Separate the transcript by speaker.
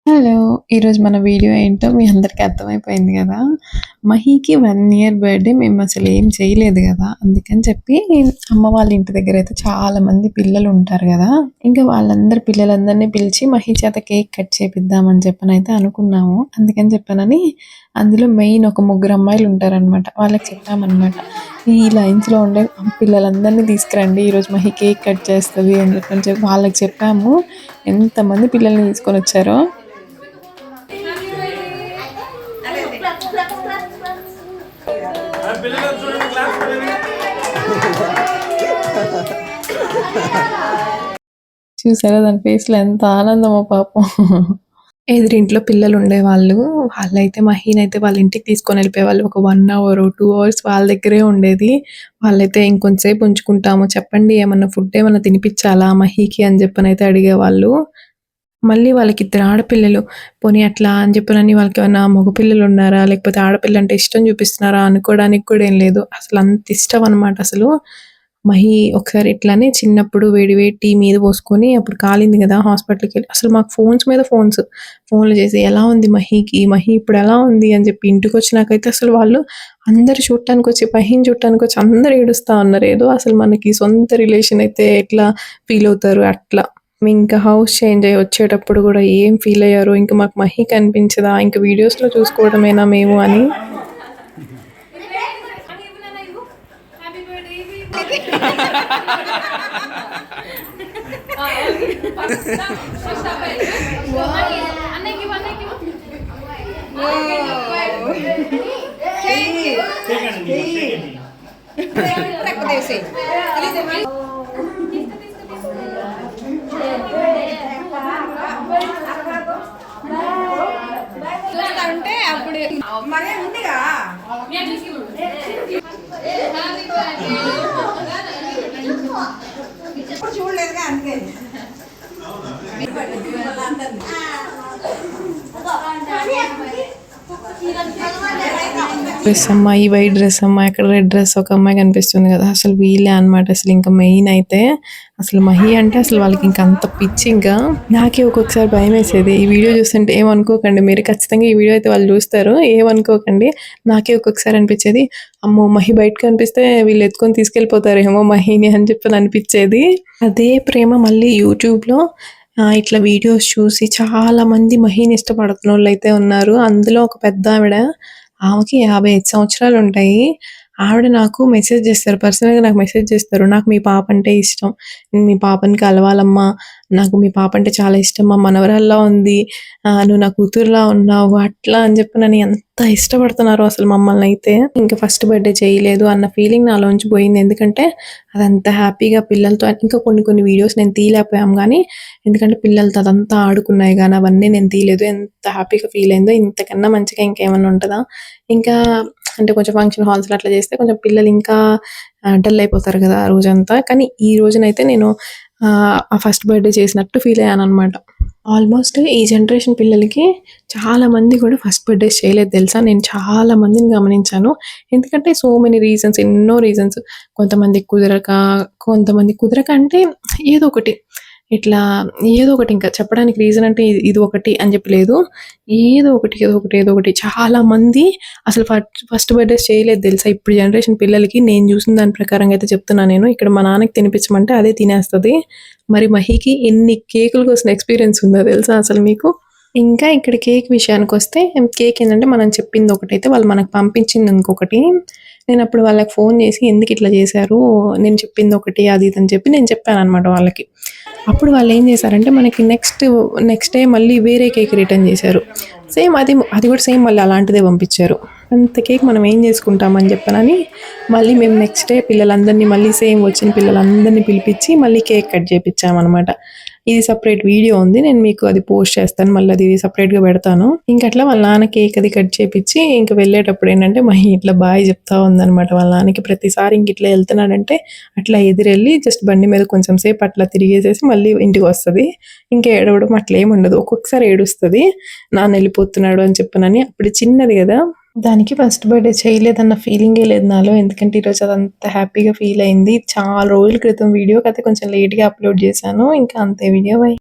Speaker 1: Hello! ఈరోజు మన video ఏంటో మీ అందరికీ అర్థమైపోయింది కదా! మహీకి 1 ఇయర్ బర్త్‌డే మేము అసలు ఏం చేయలేదు కదా! అందుకని చెప్పి అమ్మ వాళ్ళ ఇంటి దగ్గర అయితే చాలామంది పిల్లలు ఉంటారు కదా! ఇంకా పిల్లలందరినీ పిలిచి మహి చేత కేక్ కట్ చేపిద్దామని చెప్పనైతే అనుకున్నాము. అందుకని చెప్పనని అందులో మెయిన్ ఒక ముగ్గురు అమ్మాయిలు ఉంటారనమాట. వాళ్ళకి చెప్పామన్నమాట. ఈ లైన్స్‌లో ఉండే పిల్లలందరినీ తీసుకురండి. ఈరోజు మహి కేక్ కట్ చేస్తది అని చెప్పి వాళ్ళకి చెప్పాము. ఎంతమంది పిల్లల్ని తీసుకొనొచ్చారో. చూసారా దాని ఫేస్‌లో ఎంత ఆనందమో పాపం. ఎదురింట్లో పిల్లలు ఉండేవాళ్ళు. వాళ్ళైతే మహీనైతే వాళ్ళ ఇంటికి తీసుకొని వెళ్ళిపోయేవాళ్ళు. ఒక 1 అవర్, 2 అవర్స్ వాళ్ళ దగ్గరే ఉండేది. వాళ్ళైతే ఇంకొంచెంసేపు ఉంచుకుంటాము చెప్పండి ఏమన్నా ఫుడ్ ఏమన్నా తినిపించాలా మహీకి అని చెప్పనైతే అడిగేవాళ్ళు. మళ్ళీ వాళ్ళకి 2 ఆడపిల్లలు. పోనీ అట్లా అని చెప్పనని వాళ్ళకేమన్నా మగపిల్లలు ఉన్నారా? లేకపోతే ఆడపిల్లంటే ఇష్టం చూపిస్తున్నారా? అనుకోవడానికి కూడా ఏం లేదు. అసలు అంత ఇష్టం అనమాట అసలు. మహి ఒకసారి ఇట్లానే చిన్నప్పుడు వేడి వేడి టీ మీద పోసుకొని అప్పుడు కాలింది కదా! హాస్పిటల్‌కెళ్ళి అసలు మాకు ఫోన్స్ మీద ఫోన్‌లు చేసి ఎలా ఉంది మహీకి? మహి ఇప్పుడు ఎలా ఉంది? అని చెప్పి ఇంటికొచ్చినాకైతే అసలు వాళ్ళు అందరూ చూడటానికొచ్చి మహిని చూడటానికొచ్చి అందరూ ఏడుస్తా ఉన్నారు. ఏదో అసలు మనకి సొంత రిలేషన్ అయితే ఎట్లా ఫీల్ అవుతారు అట్లా. ఇంకా హౌస్ చేంజ్ అయ్యి వచ్చేటప్పుడు కూడా ఏం ఫీల్ అయ్యారో ఇంకా మాకు మహి కనిపించదా ఇంకా వీడియోస్‌లో చూసుకోవడమేనా మేము అని.
Speaker 2: అంటే అప్పుడు మరే ఉందిగా చూడలేదుగా అందుకే
Speaker 1: డ్రెస్ అమ్మాయి, ఈ వైట్ డ్రెస్ అమ్మాయి, అక్కడ రెడ్ డ్రెస్ ఒక అమ్మాయి కనిపిస్తుంది కదా! అసలు వీళ్ళే అనమాట. అసలు ఇంకా మెయిన్ అయితే అసలు మహి అంటే అసలు వాళ్ళకి ఇంకా అంత పిచ్చి. ఇంకా నాకే ఒక్కొక్కసారి భయమేసేది. ఈ వీడియో చూస్తుంటే ఏమనుకోకండి మీరు, ఖచ్చితంగా ఈ వీడియో అయితే వాళ్ళు చూస్తారు. ఏమనుకోకండి. నాకే ఒక్కొక్కసారి అనిపించేది అమ్మో మహి బయట కనిపిస్తే వీళ్ళు ఎత్తుకొని తీసుకెళ్ళిపోతారేమో మహిని అని చెప్పి అనిపించేది. అదే ప్రేమ మళ్ళీ యూట్యూబ్‌లో ఇట్లా వీడియోస్ చూసి చాలామంది మహిని ఇష్టపడుతున్నోళ్ళు అయితే ఉన్నారు. అందులో ఒక పెద్దావిడ, ఆమెకి 55 సంవత్సరాలు ఉంటాయి. ఆవిడ నాకు మెసేజ్ చేస్తారు. పర్సనల్‌గా నాకు మెసేజ్ చేస్తారు. నాకు మీ పాప అంటే ఇష్టం. నేను మీ పాపని కలవాలమ్మా. నాకు మీ పాప అంటే చాలా ఇష్టం. మా మనవరాల్లా ఉంది. నువ్వు నా కూతురులా ఉన్నావు. అట్లా అని చెప్పి నన్ను ఎంత ఇష్టపడుతున్నారో అసలు మమ్మల్ని అయితే. ఇంకా ఫస్ట్ బర్త్‌డే చేయలేదు అన్న ఫీలింగ్ నాలోంచి పోయింది. ఎందుకంటే అదంతా హ్యాపీగా పిల్లలతో ఇంకా కొన్ని వీడియోస్ నేను తీయలేకపోయాం గానీ, ఎందుకంటే పిల్లలతో అదంతా ఆడుకున్నాయి గానీ అవన్నీ నేను తీయలేదు. ఎంత హ్యాపీగా ఫీల్ అయిందో ఇంతకన్నా మంచిగా ఇంకేమన్నా ఉంటదా? ఇంకా అంటే కొంచెం ఫంక్షన్ హాల్స్‌లో అట్లా చేస్తే కొంచెం పిల్లలు ఇంకా డల్ అయిపోతారు కదా ఆ రోజంతా. కానీ ఈ రోజునైతే నేను ఆ ఫస్ట్ బర్త్‌డే చేసినట్టు ఫీల్ అయ్యాననమాట. ఆల్మోస్ట్ ఈ జనరేషన్ పిల్లలకి చాలామంది కూడా ఫస్ట్ బర్త్‌డేస్ చేయలేదు తెలుసా? నేను చాలా మందిని గమనించాను. ఎందుకంటే సో మెనీ రీజన్స్, ఎన్నో రీజన్స్. కొంతమంది కుదరక అంటే ఏదో ఒకటి ఇట్లా ఏదో ఒకటి ఇంకా చెప్పడానికి రీజన్ అంటే ఇది ఒకటి అని చెప్పి లేదు. ఏదో ఒకటి చాలామంది అసలు ఫస్ట్ బర్త్‌డేస్ చేయలేదు తెలుసా? ఇప్పుడు జనరేషన్ పిల్లలకి నేను చూసిన దాని ప్రకారంగా అయితే చెప్తున్నా నేను. ఇక్కడ మా నాన్నకి తినిపించమంటే అదే తినేస్తది. మరి మహికి ఎన్ని కేకులు కోసిన ఎక్స్‌పీరియన్స్ ఉందో తెలుసా అసలు మీకు? ఇంకా ఇక్కడ కేక్ విషయానికొస్తే కేక్ ఏంటంటే మనం చెప్పింది ఒకటైతే వాళ్ళు మనకు పంపించింది ఇంకొకటి. నేనప్పుడు వాళ్ళకి ఫోన్ చేసి ఎందుకు ఇట్లా చేశారు? నేను చెప్పింది ఒకటి అది ఇది అని చెప్పి నేను చెప్పాననమాట వాళ్ళకి. అప్పుడు వాళ్ళు ఏం చేశారంటే మనకి నెక్స్ట్ డే మళ్ళీ వేరే కేక్ రిటర్న్ చేశారు. సేమ్ అది కూడా సేమ్ మళ్ళీ అలాంటిదే పంపించారు. అంత కేక్ మనం ఏం చేసుకుంటామని చెప్పనని మళ్ళీ మేము నెక్స్ట్ డే పిల్లలందరినీ మళ్ళీ సేమ్ వచ్చిన పిల్లలందరినీ పిలిపించి మళ్ళీ కేక్ కట్ చేపించామన్నమాట. ఇది సపరేట్ వీడియో ఉంది, నేను మీకు అది పోస్ట్ చేస్తాను, మళ్ళీ అది సపరేట్గా పెడతాను. ఇంకా అట్లా వాళ్ళ నాన్న కేక్ అది కట్ చేపించి ఇంకా వెళ్ళేటప్పుడు ఏంటంటే మహి ఇట్లా బాయ్ చెప్తా ఉందన్నమాట వాళ్ళ నాన్నకి. ప్రతిసారి ఇంక ఇట్లా వెళ్తున్నాడంటే అట్లా ఎదురెళ్ళి జస్ట్ బండి మీద కొంచెం సేపు అట్లా తిరిగేసేసి మళ్ళీ ఇంటికి వస్తుంది. ఇంకా ఏడవడం అట్లా ఏమి ఉండదు. ఒక్కొక్కసారి ఏడుస్తుంది నాన్న వెళ్ళిపోతున్నాడు అని చెప్పనని. అప్పుడు చిన్నది కదా, దానికి ఫస్ట్ బర్త్డే చేయలేదన్న ఫీలింగే లేదు నాలో. ఎందుకంటే ఈరోజు అదంతా హ్యాపీగా ఫీల్ అయింది. చాలా రోజుల క్రితం వీడియో అయితే కొంచెం లేట్గా అప్లోడ్ చేశాను. ఇంకా అంతే వీడియో. బై.